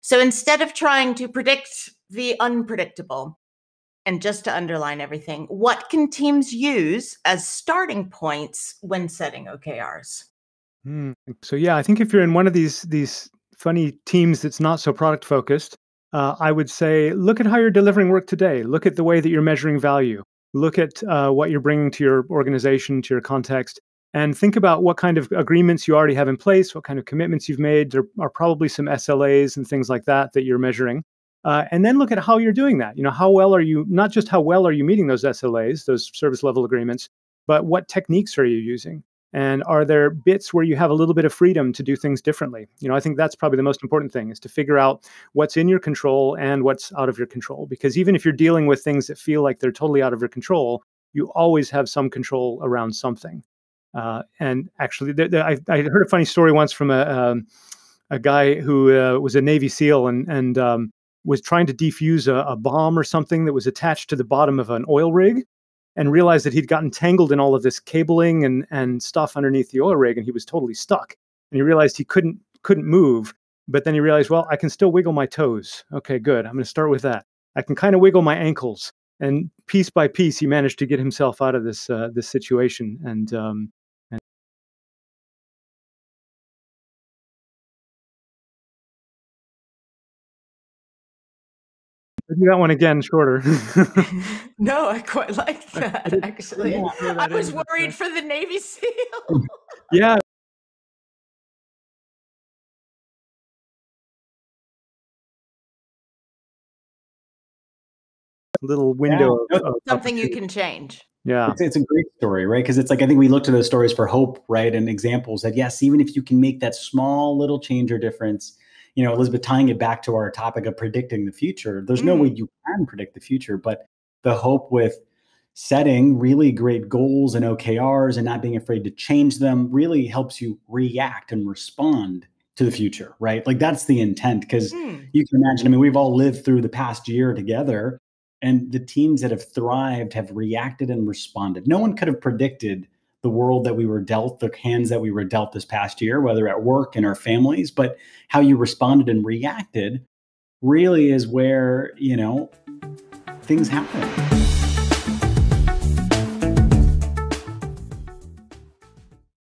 So instead of trying to predict the unpredictable, and just to underline everything, what can teams use as starting points when setting OKRs? So yeah, I think if you're in one of these funny teams that's not so product focused, I would say look at how you're delivering work today. Look at the way that you're measuring value. Look at what you're bringing to your organization, to your context, and think about what kind of agreements you already have in place, what kind of commitments you've made. There are probably some SLAs and things like that that you're measuring. And then look at how you're doing that. How well are you, not just how well are you meeting those SLAs, those service level agreements, but what techniques are you using? And are there bits where you have a little bit of freedom to do things differently? I think that's probably the most important thing, is to figure out what's in your control and what's out of your control. Because even if you're dealing with things that feel like they're totally out of your control, you always have some control around something. And actually, I heard a funny story once from a guy who was a Navy SEAL and was trying to defuse a bomb or something that was attached to the bottom of an oil rig, and realized that he'd gotten tangled in all of this cabling and stuff underneath the oil rig, and he was totally stuck. And he realized he couldn't move. But then he realized, well, I can still wiggle my toes. Okay, good. I'm going to start with that. I can kind of wiggle my ankles. And piece by piece, he managed to get himself out of this situation. And do that one again, shorter. No, I quite like that, actually. I was worried for the Navy SEAL. Yeah. Little window of something you can change. Yeah. It's a great story, right? Because it's like, I think we look to those stories for hope, right? And examples that, yes, even if you can make that small little change or difference, Elizabeth, tying it back to our topic of predicting the future, there's no way you can predict the future, but the hope with setting really great goals and OKRs and not being afraid to change them really helps you react and respond to the future, right? Like that's the intent, because you can imagine, I mean, we've all lived through the past year together, and the teams that have thrived have reacted and responded. No one could have predicted the world that we were dealt, the hands that we were dealt this past year, whether at work and our families, but how you responded and reacted really is where, things happen.